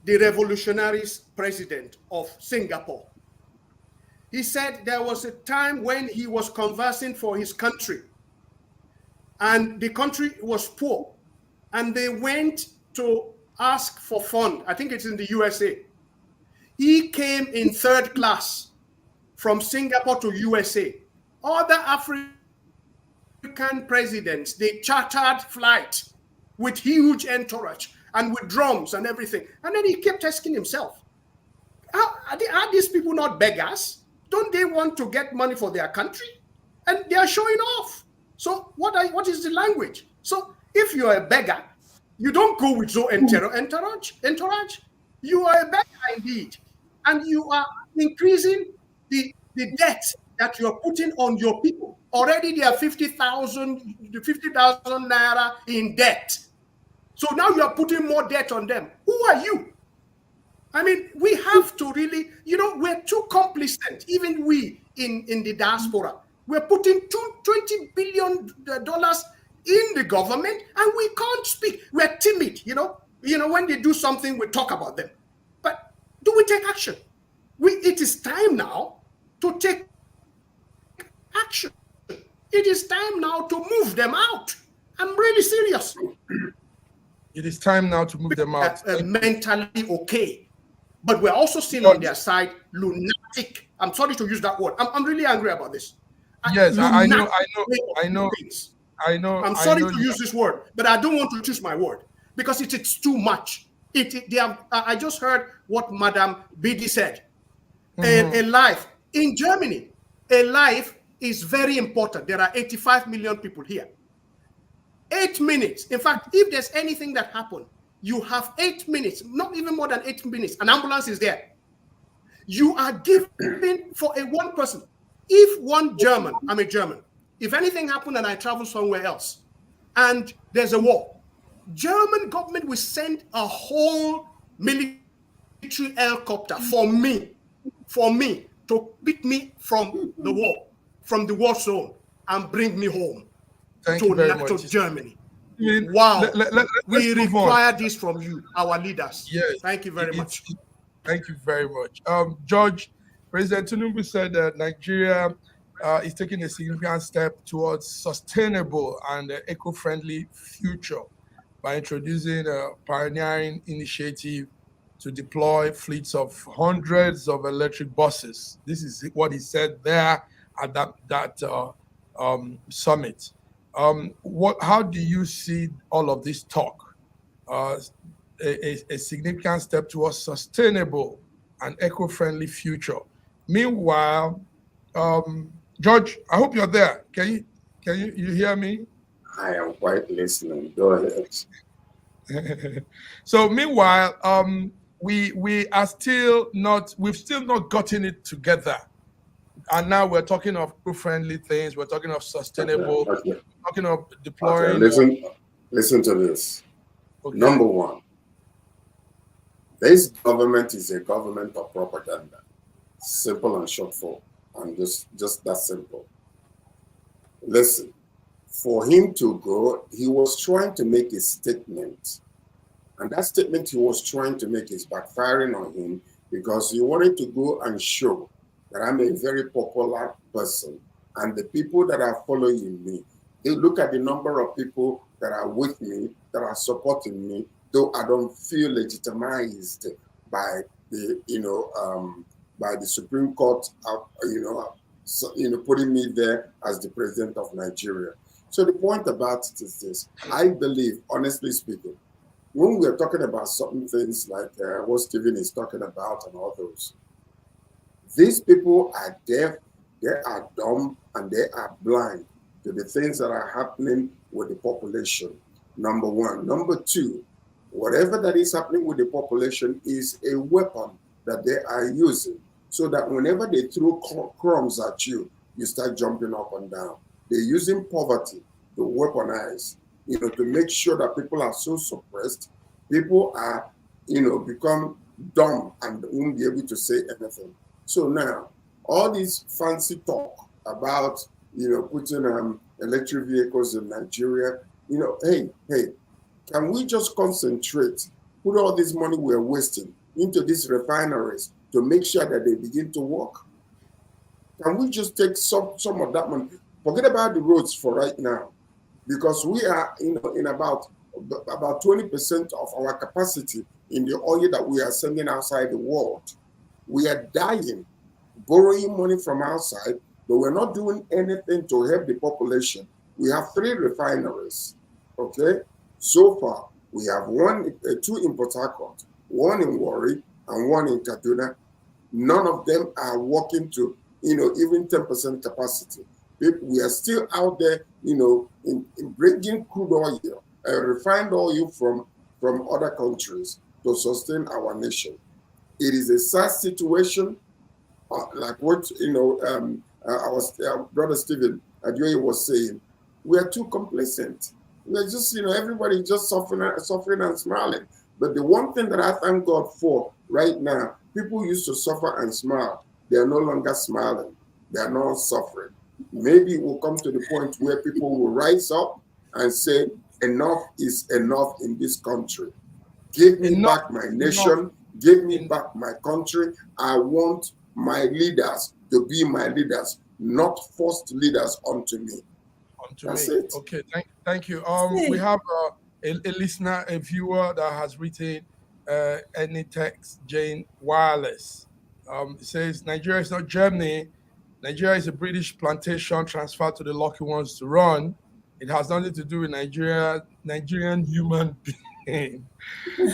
D: the revolutionary president of Singapore. He said there was a time when he was conversing for his country. And the country was poor. And they went to ask for fund. I think it's in the USA. He came in third class from Singapore to USA. Other African presidents, they chartered flight with huge entourage and with drums and everything. And then he kept asking himself, Are these people not beggars? Don't they want to get money for their country? And they are showing off. So what is the language? So if you are a beggar, you don't go with so entourage. You are a beggar indeed. And you are increasing the debt that you are putting on your people. Already they are 50,000 Naira in debt. So now you are putting more debt on them. Who are you? I mean, we have to really, we're too complacent, even we in the diaspora. We're putting $20 billion in the government and we can't speak. We're timid, when they do something, we talk about them. But do we take action? It is time now to take action. It is time now to move them out. I'm really serious.
A: It is time now to move them out.
D: Mentally okay. But we're also still on their side, lunatic. I'm sorry to use that word. I'm really angry about this.
A: Yes, I know.
D: I'm sorry to use this word, but I don't want to choose my word because it's too much. I just heard what Madam Bidi said. A life in Germany, a life is very important. There are 85 million people here. 8 minutes. In fact, if there's anything that happened, you have 8 minutes, not even more than 8 minutes. An ambulance is there. You are given for one person. If one German, I'm a German, if anything happened and I travel somewhere else and there's a war, German government will send a whole military helicopter for me to pick me from the war zone and bring me home to Germany. Wow. We require this from you, our leaders.
A: Yes.
D: Thank you very much.
A: Thank you very much. George, President Tinubu said that Nigeria is taking a significant step towards sustainable and eco-friendly future by introducing a pioneering initiative to deploy fleets of hundreds of electric buses. This is what he said there at that summit. How do you see all of this talk? A significant step towards sustainable and eco-friendly future. Meanwhile, George, I hope you're there. Can you hear me?
B: I am quite listening. Go ahead.
A: So meanwhile, we've still not gotten it together. And now we're talking of eco-friendly things. We're talking of sustainable.
B: Okay.
A: We're talking of deploying.
B: Okay, listen to this. Okay. Number one, this government is a government of propaganda. Simple and short form, and just that simple. Listen, for him to go, he was trying to make a statement. And that statement he was trying to make is backfiring on him because he wanted to go and show that I'm a very popular person. And the people that are following me, they look at the number of people that are with me, that are supporting me, though I don't feel legitimized by the, by the Supreme Court, putting me there as the president of Nigeria. So the point about it is this. I believe, honestly speaking, when we're talking about certain things like what Stephen is talking about and all those, these people are deaf, they are dumb, and they are blind to the things that are happening with the population, number one. Number two, whatever that is happening with the population is a weapon that they are using so that whenever they throw crumbs at you, you start jumping up and down. They're using poverty to weaponize, to make sure that people are so suppressed, people are, become dumb and won't be able to say anything. So now, all this fancy talk about, putting electric vehicles in Nigeria, hey, can we just concentrate, put all this money we're wasting into these refineries to make sure that they begin to work? Can we just take some of that money? Forget about the roads for right now, because we are in about 20% of our capacity in the oil that we are sending outside the world. We are dying, borrowing money from outside, but we're not doing anything to help the population. We have 3 refineries, okay? So far, we have 2 in Port Harcourt, 1 in Warri, and 1 in Kaduna. None of them are working to, even 10% capacity. We are still out there, in bringing crude oil, refined oil from other countries to sustain our nation. It is a sad situation, like what our brother Stephen Adioye was saying. We are too complacent. We're just, everybody just suffering and smiling. But the one thing that I thank God for right now, people used to suffer and smile. They are no longer smiling. They are not suffering. Maybe it will come to the point where people will rise up and say, enough is enough in this country. Give me back my nation. Give me back my country. I want my leaders to be my leaders, not forced leaders unto me. That's it.
A: Okay, thank you. We have a listener, a viewer that has written any text, Jane Wireless. It says, Nigeria is not Germany. Nigeria is a British plantation transferred to the lucky ones to run. It has nothing to do with Nigerian human being.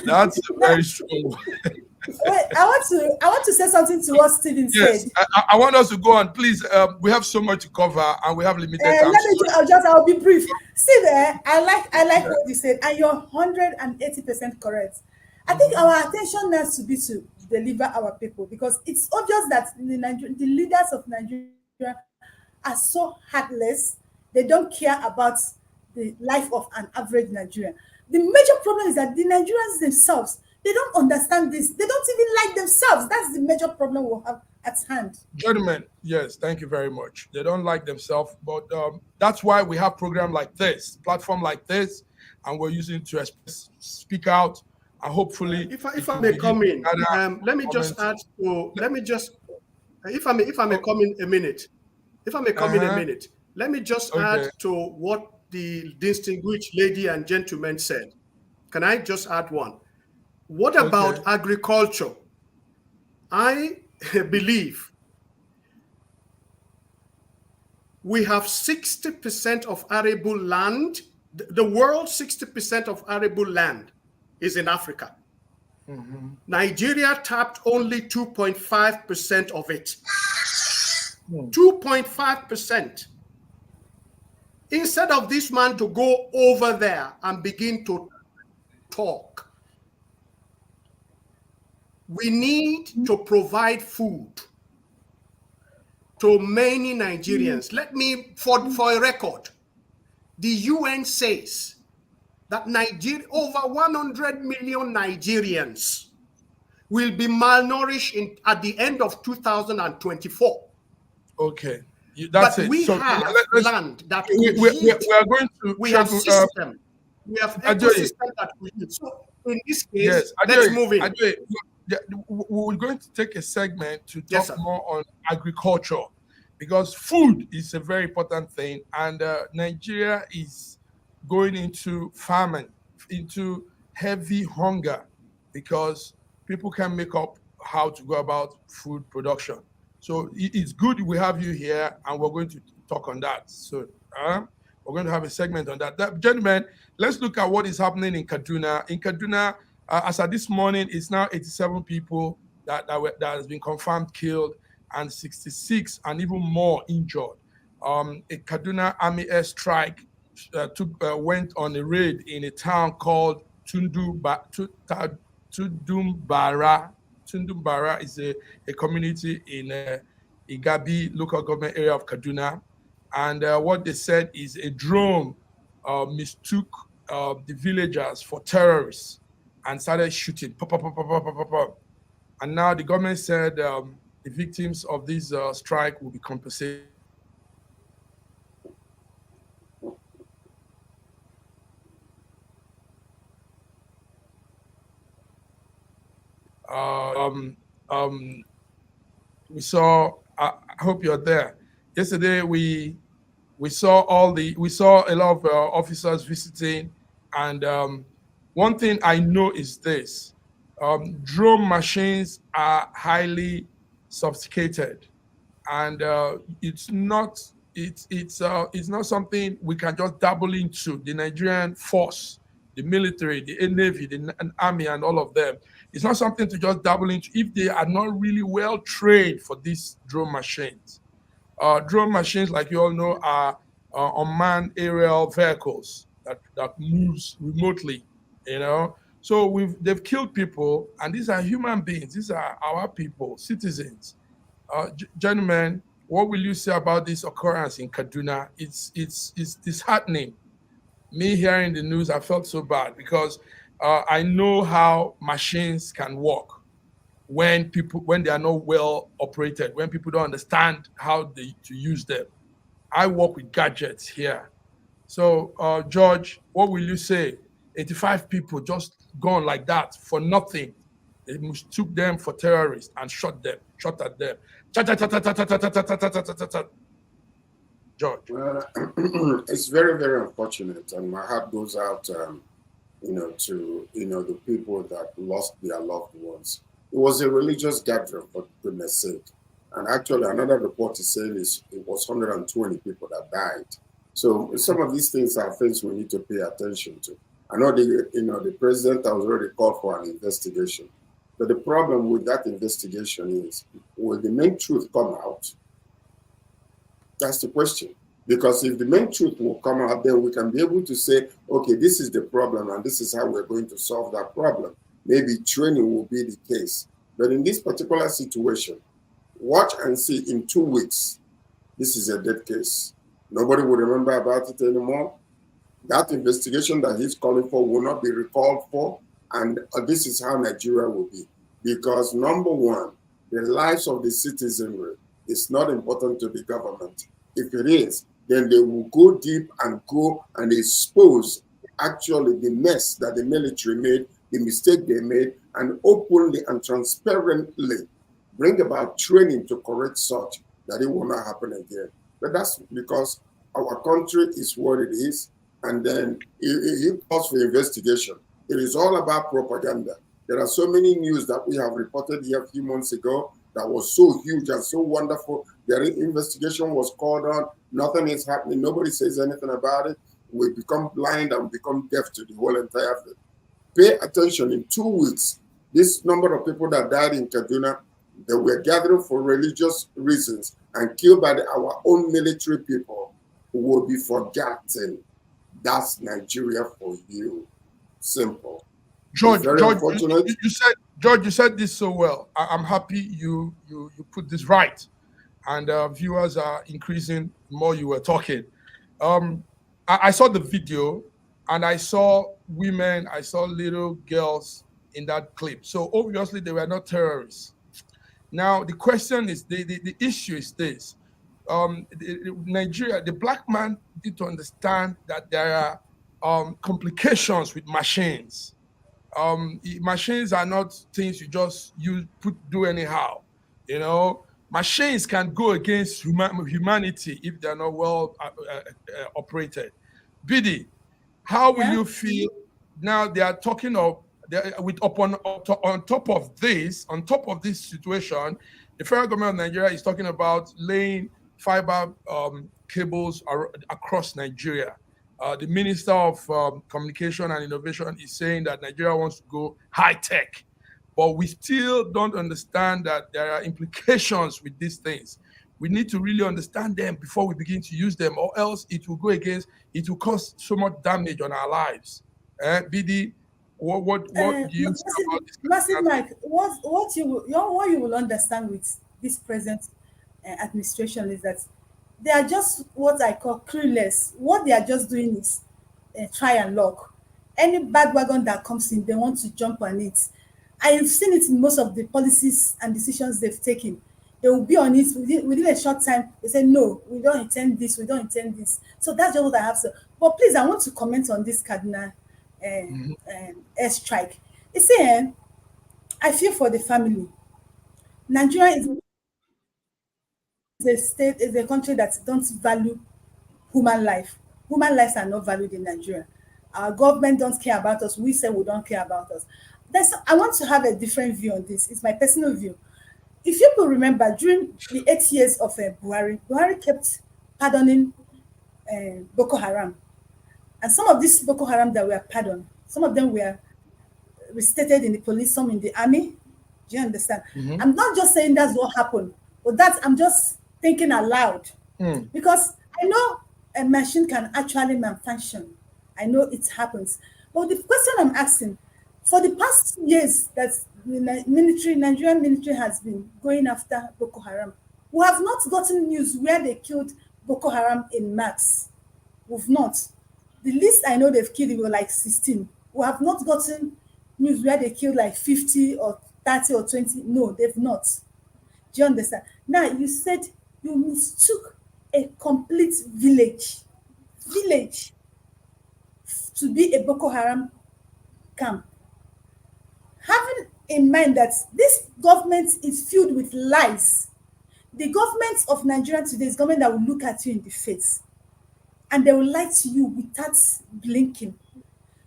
A: That's a very strong one.
C: Wait, I want to say something to what Stephen said.
A: I want us to go on, please. We have so much to cover, and we have limited time.
C: I'll be brief. Steve, I like what you said, and you're 180% correct. I think our attention needs to be to deliver our people, because it's obvious that the leaders of Nigeria are so heartless. They don't care about the life of an average Nigerian. The major problem is that the Nigerians themselves, they don't understand this. They don't even like themselves. That's the major problem we have at hand.
A: Gentlemen, yes, thank you very much. They don't like themselves, but that's why we have program like this, platform like this, and we're using to speak out, and hopefully.
D: If I may come in, let me just add to. Let me just, if I may come in a minute. If I may come in a minute, let me just add to what the distinguished lady and gentleman said. Can I just add one? What about agriculture? I believe we have 60% of arable land. The world's 60% of arable land is in Africa. Mm-hmm. Nigeria tapped only 2.5% of it. 2.5%. Instead of this man to go over there and begin to talk, we need to provide food to many Nigerians. Let me, for a record, the UN says that over 100 million Nigerians will be malnourished at the end of 2024.
A: Okay. That's
D: but
A: it.
D: We
A: so
D: have land that
A: we are going to.
D: We have system. We have ecosystem that we need. So in this case, let's move in.
A: We're going to take a segment to talk more on agriculture, because food is a very important thing, and Nigeria is going into famine, into heavy hunger, because people can't make up how to go about food production. So it's good we have you here, and we're going to talk on that. So we're going to have a segment on that. Gentlemen, let's look at what is happening in Kaduna. In Kaduna, as of this morning, it's now 87 people that has been confirmed killed, and 66 and even more injured. A Kaduna Army airstrike went on a raid in a town called Tundumbara. Tundumbara is a community in Igabi local government area of Kaduna. And what they said is a drone mistook the villagers for terrorists and started shooting. Pop, pop, pop, pop, pop, pop, pop. And now the government said the victims of this strike will be compensated. We saw. I hope you're there. Yesterday we saw a lot of officers visiting, and one thing I know is this: drone machines are highly sophisticated, and it's not something we can just dabble into. The Nigerian force the military, the navy, the army, and all of them. It's not something to just dabble into if they are not really well trained for these drone machines. Drone machines, like you all know, are unmanned aerial vehicles that moves remotely, you know. So they've killed people, and these are human beings. These are our people, citizens. Gentlemen, what will you say about this occurrence in Kaduna? It's disheartening. Me hearing the news, I felt so bad because I know how machines can work when they are not well operated, when people don't understand how to use them. I work with gadgets here. So, George, what will you say? 85 people just gone like that for nothing. They mistook them for terrorists and shot at them. George.
B: Well, it's very, very unfortunate, and my heart goes out, to the people that lost their loved ones. It was a religious gathering, for goodness sake. And actually, another report is saying it was 120 people that died. So some of these things are things we need to pay attention to. I know the president has already called for an investigation, but the problem with that investigation is, will the main truth come out? That's the question. Because if the main truth will come out, then we can be able to say, okay, this is the problem and this is how we're going to solve that problem. Maybe training will be the case. But in this particular situation, watch and see in 2 weeks, this is a dead case. Nobody will remember about it anymore. That investigation that he's calling for will not be recalled for. And this is how Nigeria will be. Because number one, the lives of the citizenry is not important to the government. If it is, then they will go deep and go and expose actually the mess that the military made, the mistake they made, and openly and transparently bring about training to correct such that it will not happen again. But that's because our country is what it is. And then it calls for investigation. It is all about propaganda. There are so many news that we have reported here a few months ago that was so huge and so wonderful. Their investigation was called on. Nothing is happening. Nobody says anything about it. We become blind and become deaf to the whole entire thing. Pay attention. In 2 weeks, this number of people that died in Kaduna, that were gathering for religious reasons and killed by our own military people, will be forgotten. That's Nigeria for you. Simple.
A: George, you said this so well. I'm happy you put this right, and viewers are increasing the more you were talking. I saw the video, and I saw women, I saw little girls in that clip. So obviously they were not terrorists. Now the question is, the issue is this: Nigeria, the black man need to understand that there are complications with machines. Machines are not things you just do anyhow. You know, machines can go against humanity if they're not well operated. Bidi, how will you feel now? They are talking of on top of this situation, the federal government of Nigeria is talking about laying fiber cables across Nigeria. The Minister of Communication and Innovation is saying that Nigeria wants to go high tech, but we still don't understand that there are implications with these things. We need to really understand them before we begin to use them, or else it will cause so much damage on our lives. BD, what do you say about this?
C: Massive Mike, what you will understand with this present administration is that they are just what I call clueless. What they are just doing is try and lock. Any bad wagon that comes in, they want to jump on it. I have seen it in most of the policies and decisions they've taken. They will be on it within a short time. They say, no, we don't intend this, we don't intend this. So that's just what I have to. But please, I want to comment on this Kaduna airstrike. You see, I feel for the family. Nigeria is a country that don't value human life. Human lives are not valued in Nigeria. Our government don't care about us. We say we don't care about us. I want to have a different view on this. It's my personal view. If you could remember, during the 8 years of Buhari kept pardoning Boko Haram. And some of these Boko Haram that were pardoned, Some of them were restated in the police, some in the army. Do you understand? I'm not just saying that's what happened, but I'm just thinking aloud. Because I know a machine can actually malfunction. I know it happens. But the question I'm asking, for the past years that the Nigerian military has been going after Boko Haram, we have not gotten news where they killed Boko Haram in mass. We've not. The least I know they've killed were like 16. We have not gotten news where they killed like 50 or 30 or 20. No, they've not. Do you understand? Now, you said you mistook a complete village to be a Boko Haram camp. Having in mind that this government is filled with lies, the government of Nigeria today is government that will look at you in the face and they will lie to you without blinking.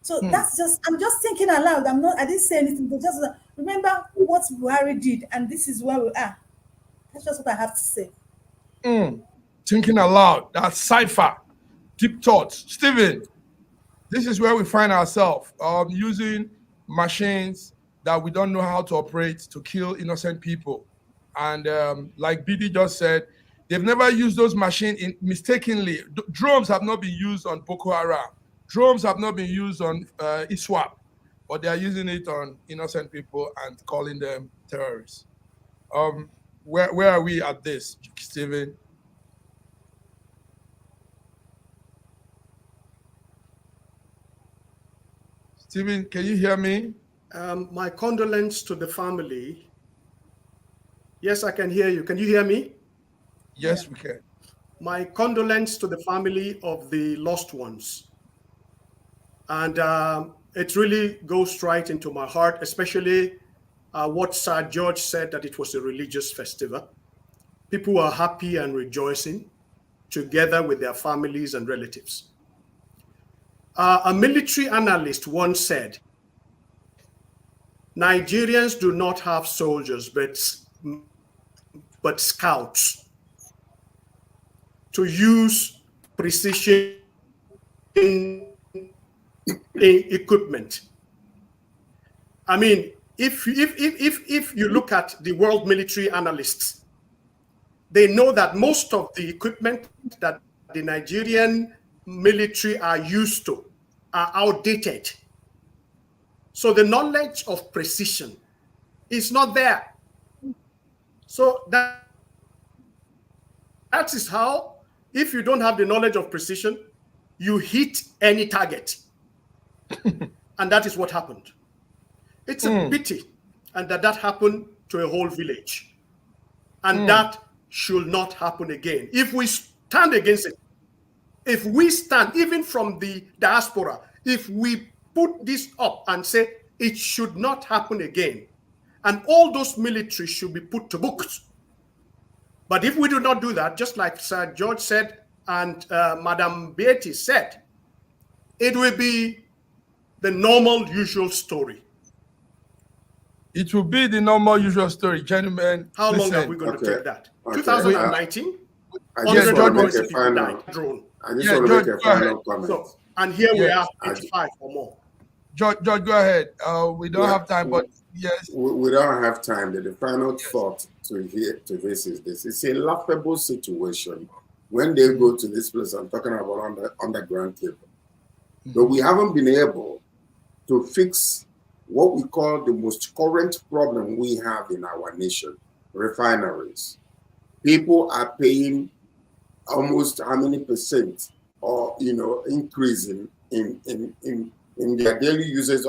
C: So that's just, I'm just thinking aloud. I didn't say anything, but just remember what Buhari did, and this is where we are. That's just what I have to say.
A: Thinking aloud, that's cipher, deep thoughts. Stephen, this is where we find ourselves using machines that we don't know how to operate to kill innocent people. And like BD just said, they've never used those machines mistakenly. Drones have not been used on Boko Haram. Drones have not been used on ISWAP, but they are using it on innocent people and calling them terrorists. Where are we at this, Stephen? Stephen, can you hear me?
D: My condolence to the family. Yes, I can hear you. Can you hear me?
A: Yes, we can.
D: My condolence to the family of the lost ones. And it really goes right into my heart, especially what Sir George said, that it was a religious festival. People are happy and rejoicing together with their families and relatives. A military analyst once said, Nigerians do not have soldiers, but scouts to use precision equipment. I mean, if you look at the world military analysts, they know that most of the equipment that the Nigerian military are used to are outdated. So the knowledge of precision is not there. So that is how, if you don't have the knowledge of precision, you hit any target. And that is what happened. It's a pity, and that happened to a whole village. And that should not happen again. If we stand against it, if we stand, even from the diaspora, if we put this up and say it should not happen again, and all those military should be put to books. But if we do not do that, just like Sir George said and Madam Beatty said, it will be the normal, usual story.
A: It will be the normal, usual story, gentlemen.
D: How long are we going to take that?
B: Okay.
D: 2019?
B: I just want to make a final
D: drone.
B: comment.
D: So, and here we are, 85 or more.
A: George, go ahead. We don't have time, but yes.
B: We don't have time. The final thought to this is this. It's a laughable situation when they go to this place. I'm talking about underground cable. But we haven't been able to fix what we call the most current problem we have in our nation, refineries. People are paying almost how many percent or increase in their daily usage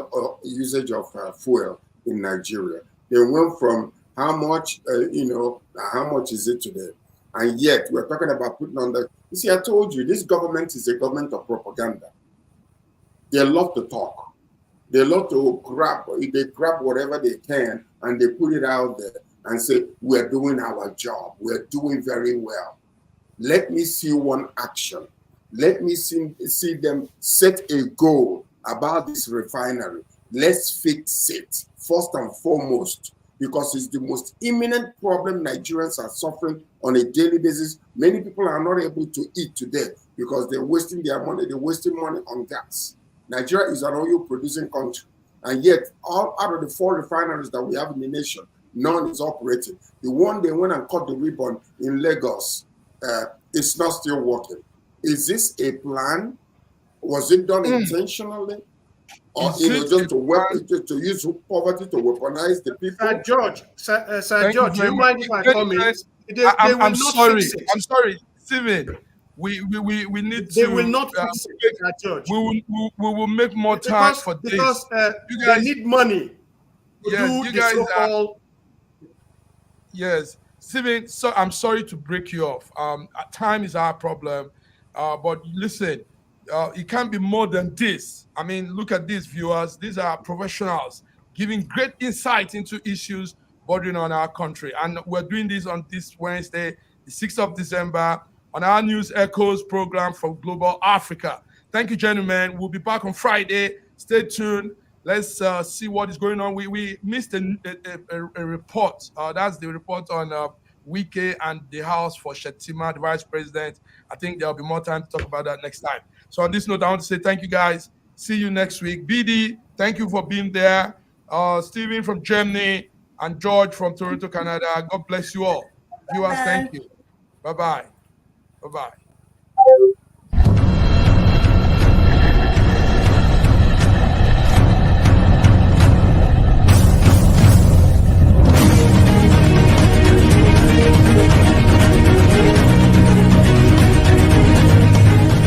B: of fuel in Nigeria. They went from how much is it today? And yet we're talking about putting on the, you see, I told you, this government is a government of propaganda. They love to talk. They love to grab whatever they can and they put it out there and say, we're doing our job. We're doing very well. Let me see one action. Let me see them set a goal about this refinery. Let's fix it first and foremost, because it's the most imminent problem Nigerians are suffering on a daily basis. Many people are not able to eat today because they're wasting their money. They're wasting money on gas. Nigeria is an oil producing country, and yet all out of the 4 refineries that we have in the nation, none is operating. The one they went and cut the ribbon in Lagos is not still working. Is this a plan? Was it done intentionally? Or
A: Is
B: just
A: it
B: to use poverty to weaponize the people?
D: George, Sir George, do you mind if I come in?
A: I'm sorry. I'm sorry, Stephen. We need to.
D: They will not fix it, Sir George.
A: We will make more time for this.
D: Because
A: you guys,
D: they need money to
A: yes,
D: do
A: you
D: the
A: guys
D: so-called.
A: Yes, Stephen. So I'm sorry to break you off. Time is our problem. But listen, it can't be more than this. I mean, look at these viewers. These are professionals giving great insight into issues bordering on our country. And we're doing this on this Wednesday, the 6th of December, on our News Echoes program from Global Africa. Thank you, gentlemen. We'll be back on Friday. Stay tuned. Let's see what is going on. We missed a report. That's the report on Wike and the House for Shettima, the Vice President. I think there'll be more time to talk about that next time. So on this note, I want to say thank you, guys. See you next week. BD, thank you for being there. Stephen from Germany and George from Toronto, Canada. God bless you all. Viewers, thank you. Bye-bye. Bye-bye.